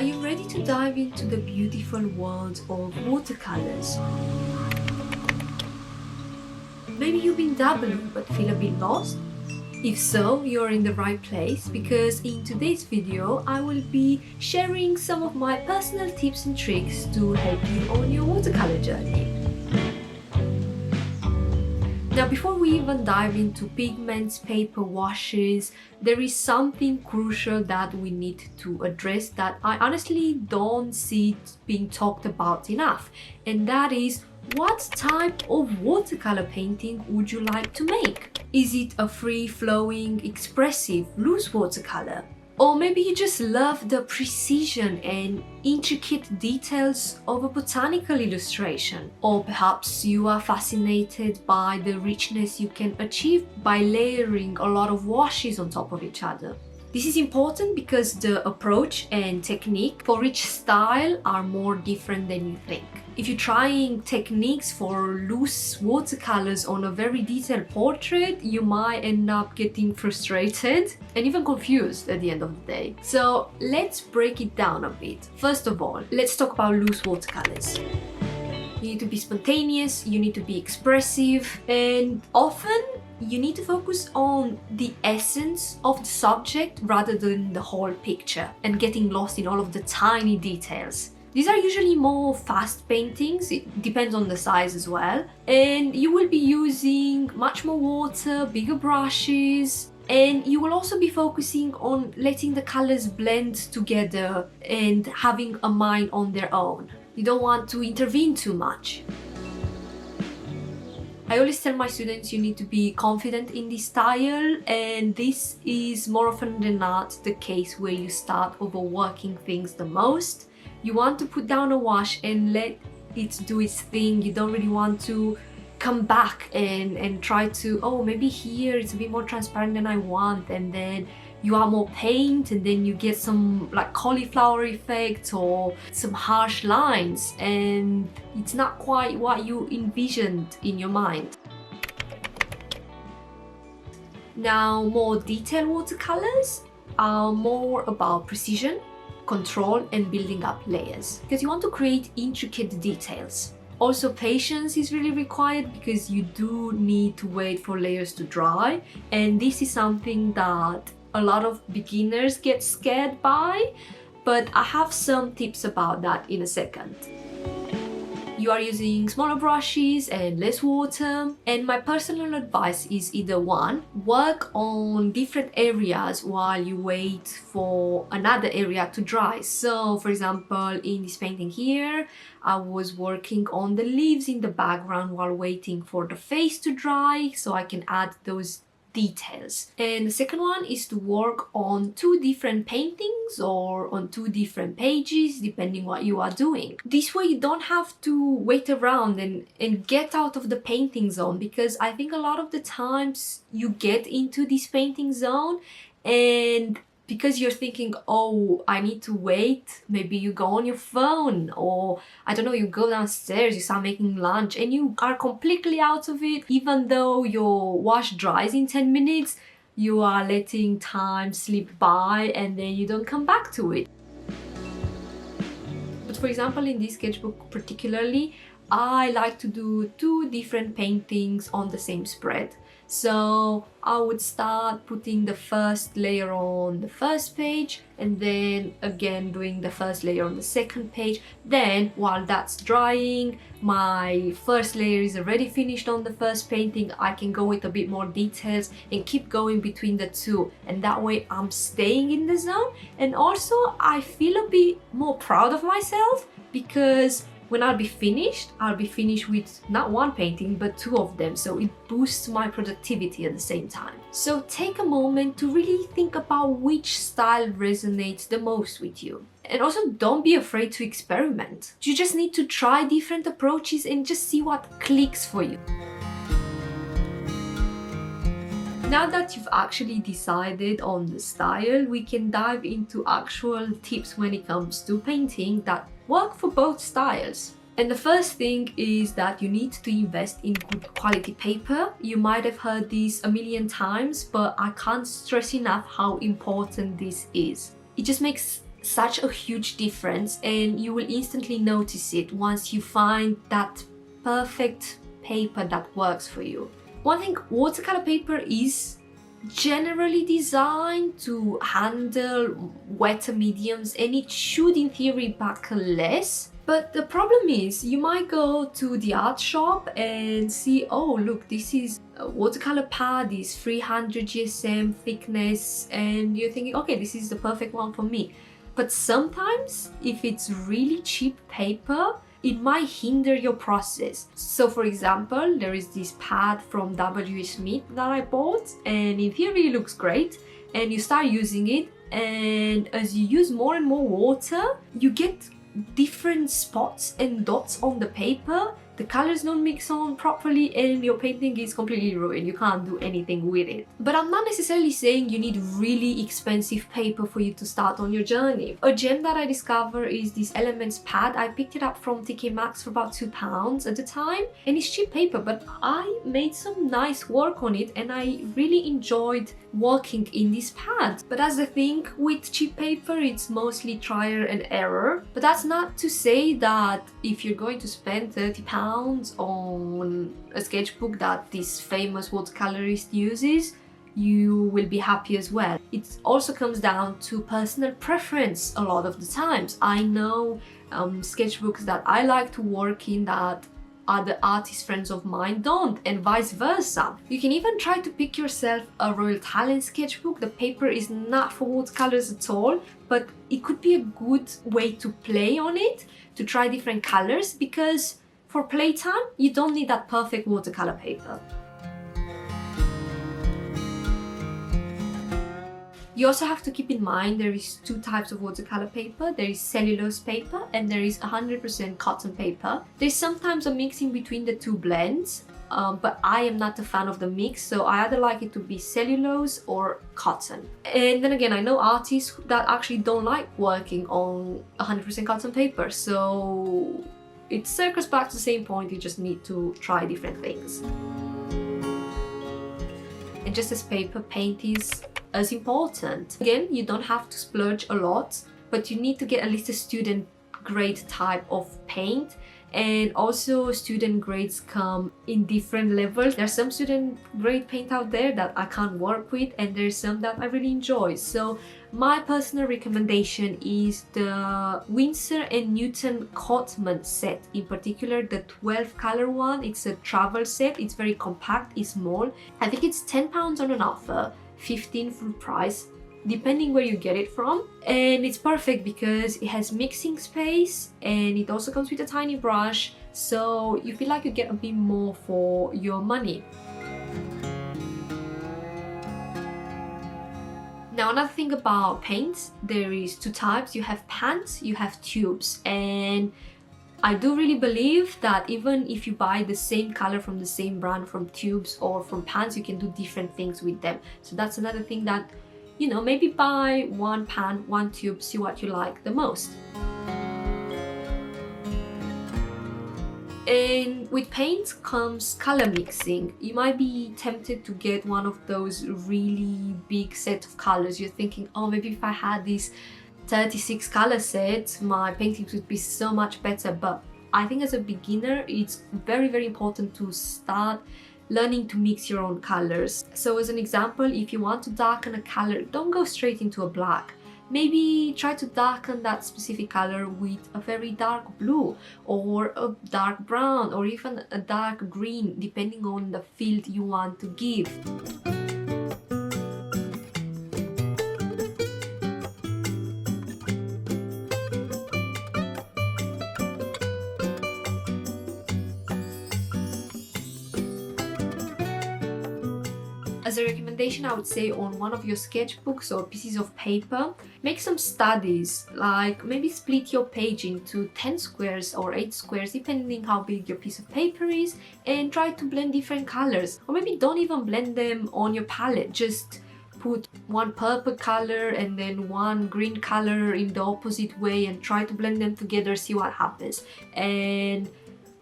Are you ready to dive into the beautiful world of watercolors? Maybe you've been dabbling but feel a bit lost? If so, you're in the right place, because in today's video I will be sharing some of my personal tips and tricks to help you on your watercolor journey. Now, before we even dive into pigments, paper washes, there is something crucial that we need to address that I honestly don't see it being talked about enough, and that is, what type of watercolor painting would you like to make? Is it a free-flowing, expressive, loose watercolor? Or maybe you just love the precision and intricate details of a botanical illustration. Or perhaps you are fascinated by the richness you can achieve by layering a lot of washes on top of each other. This is important because the approach and technique for each style are more different than you think. If you're trying techniques for loose watercolors on a very detailed portrait, you might end up getting frustrated and even confused at the end of the day. So let's break it down a bit. First of all, let's talk about loose watercolors. You need to be spontaneous, you need to be expressive, and often you need to focus on the essence of the subject rather than the whole picture and getting lost in all of the tiny details. These are usually more fast paintings, it depends on the size as well, and you will be using much more water, bigger brushes, and you will also be focusing on letting the colors blend together and having a mind on their own. You don't want to intervene too much. I always tell my students you need to be confident in this style, and this is more often than not the case where you start overworking things the most. You want to put down a wash and let it do its thing. You don't really want to come back and try to, oh, maybe here it's a bit more transparent than I want, and then you add more paint and then you get some like cauliflower effect or some harsh lines, and it's not quite what you envisioned in your mind. Now, more detailed watercolors are more about precision, control, and building up layers, because you want to create intricate details. Also, patience is really required because you do need to wait for layers to dry, and this is something that a lot of beginners get scared by, but I have some tips about that in a second. You are using smaller brushes and less water, and my personal advice is either one, work on different areas while you wait for another area to dry. So for example, in this painting here, I was working on the leaves in the background while waiting for the face to dry so I can add those details. And the second one is to work on two different paintings or on two different pages, depending what you are doing. This way you don't have to wait around and get out of the painting zone, because I think a lot of the times you get into this painting zone, and because you're thinking, oh, I need to wait, maybe you go on your phone, or I don't know, you go downstairs, you start making lunch, and you are completely out of it. Even though your wash dries in 10 minutes, you are letting time slip by and then you don't come back to it. But for example, in this sketchbook particularly, I like to do two different paintings on the same spread. So I would start putting the first layer on the first page, and then again doing the first layer on the second page. Then while that's drying, my first layer is already finished on the first painting, I can go with a bit more details and keep going between the two, and that way I'm staying in the zone, and also I feel a bit more proud of myself, because when I'll be finished with not one painting but two of them, so it boosts my productivity at the same time. So take a moment to really think about which style resonates the most with you. And also, don't be afraid to experiment. You just need to try different approaches and just see what clicks for you. Now that you've actually decided on the style, we can dive into actual tips when it comes to painting that work for both styles. And the first thing is that you need to invest in good quality paper. You might have heard this a million times, but I can't stress enough how important this is. It just makes such a huge difference, and you will instantly notice it once you find that perfect paper that works for you. One thing, watercolor paper is generally designed to handle wetter mediums, and it should in theory buckle less. But the problem is, you might go to the art shop and see, oh look, this is a watercolor pad, is 300 GSM thickness, and you're thinking, okay, this is the perfect one for me. But sometimes, if it's really cheap paper, it might hinder your process. So for example, there is this pad from W. Smith that I bought, and in theory it looks great, and you start using it, and as you use more and more water, you get different spots and dots on the paper. The colors don't mix on properly, and your painting is completely ruined. You can't do anything with it. But I'm not necessarily saying you need really expensive paper for you to start on your journey. A gem that I discovered is this Elements pad. I picked it up from TK Maxx for about £2 at the time, and it's cheap paper, but I made some nice work on it, and I really enjoyed working in this pad. But that's the thing with cheap paper, it's mostly trial and error. But that's not to say that if you're going to spend £30 on a sketchbook that this famous watercolorist uses, you will be happy as well. It also comes down to personal preference a lot of the times. I know sketchbooks that I like to work in that other artist friends of mine don't, and vice versa. You can even try to pick yourself a Royal Talent sketchbook. The paper is not for watercolors at all, but it could be a good way to play on it, to try different colors, because for playtime, you don't need that perfect watercolor paper. You also have to keep in mind there is two types of watercolor paper. There is cellulose paper and there is 100% cotton paper. There's sometimes a mix in between the two blends, but I am not a fan of the mix, so I either like it to be cellulose or cotton. And then again, I know artists that actually don't like working on 100% cotton paper, so it circles back to the same point, you just need to try different things. And just as paper, paint is as important. Again, you don't have to splurge a lot, but you need to get at least a student grade type of paint. And also student grades come in different levels. There's some student grade paint out there that I can't work with, and there's some that I really enjoy. So my personal recommendation is the Winsor & Newton Cotman set, in particular the 12 color one. It's a travel set, it's very compact, it's small. I think it's £10 on an offer, 15 full price, depending where you get it from. And it's perfect because it has mixing space, and it also comes with a tiny brush, so you feel like you get a bit more for your money. Now, another thing about paints, there is two types. You have pans, you have tubes, and I do really believe that even if you buy the same color from the same brand from tubes or from pans, you can do different things with them. So that's another thing that, you know, maybe buy one pan, one tube, see what you like the most. And with paints comes color mixing. You might be tempted to get one of those really big set of colors. You're thinking, oh, maybe if I had this 36 color set, my paintings would be so much better. But I think as a beginner, it's very, very important to start learning to mix your own colors. So as an example, if you want to darken a color, don't go straight into a black. Maybe try to darken that specific color with a very dark blue or a dark brown or even a dark green, depending on the field you want to give. As a recommendation, I would say on one of your sketchbooks or pieces of paper, make some studies, like maybe split your page into 10 squares or 8 squares, depending how big your piece of paper is, and try to blend different colors. Or maybe don't even blend them on your palette, just put one purple color and then one green color in the opposite way and try to blend them together, see what happens. And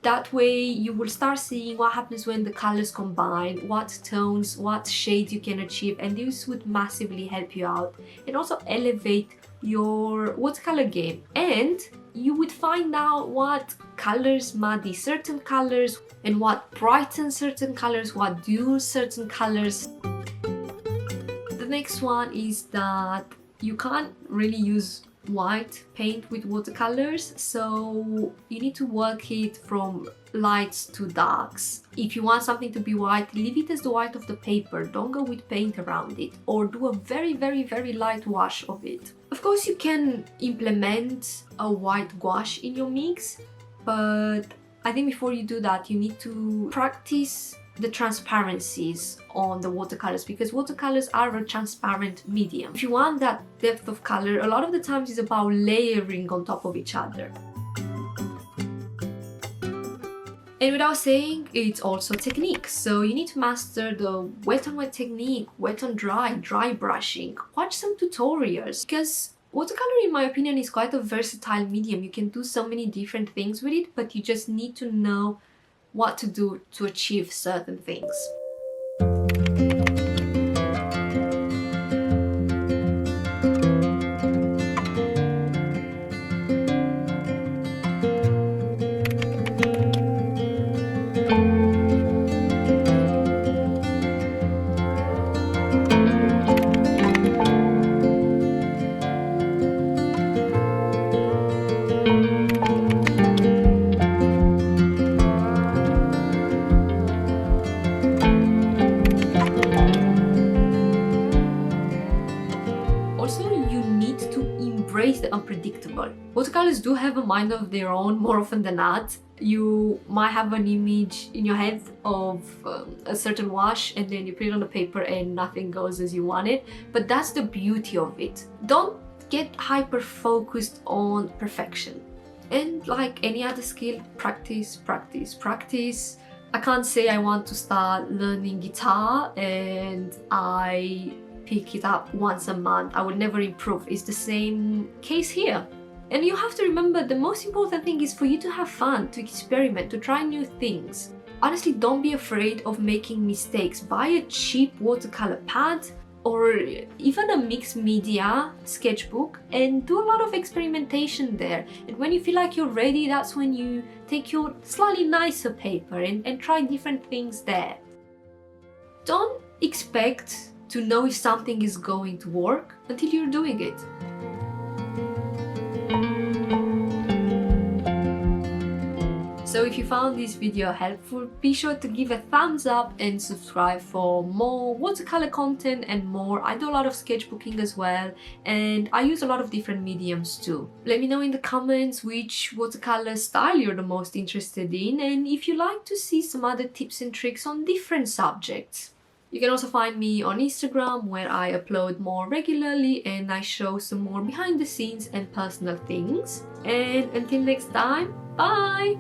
that way you will start seeing what happens when the colors combine, what tones, what shades you can achieve, and this would massively help you out and also elevate your watercolor game, and you would find out what colors muddy certain colors and what brighten certain colors, what dull certain colors. The next one is that you can't really use white paint with watercolors, so you need to work it from lights to darks. If you want something to be white, leave it as the white of the paper, don't go with paint around it, or do a very light wash of it. Of course you can implement a white gouache in your mix, but I think before you do that you need to practice the transparencies on the watercolors, because watercolors are a transparent medium. If you want that depth of color, a lot of the times it's about layering on top of each other. And without saying, it's also technique. So you need to master the wet on wet technique, wet on dry, dry brushing. Watch some tutorials, because watercolor, in my opinion, is quite a versatile medium. You can do so many different things with it, but you just need to know what to do to achieve certain things. The unpredictable. Watercolors do have a mind of their own more often than not. You might have an image in your head of a certain wash, and then you put it on the paper and nothing goes as you want it, but that's the beauty of it. Don't get hyper focused on perfection, and like any other skill, practice, practice, practice. I can't say I want to start learning guitar and I pick it up once a month, I will never improve. It's the same case here. And you have to remember, the most important thing is for you to have fun, to experiment, to try new things. Honestly, don't be afraid of making mistakes. Buy a cheap watercolor pad or even a mixed media sketchbook and do a lot of experimentation there. And when you feel like you're ready, that's when you take your slightly nicer paper and try different things there. Don't expect to know if something is going to work until you're doing it. So if you found this video helpful, be sure to give a thumbs up and subscribe for more watercolor content and more. I do a lot of sketchbooking as well, and I use a lot of different mediums too. Let me know in the comments which watercolor style you're the most interested in, and if you like to see some other tips and tricks on different subjects. You can also find me on Instagram, where I upload more regularly and I show some more behind the scenes and personal things. And until next time, bye!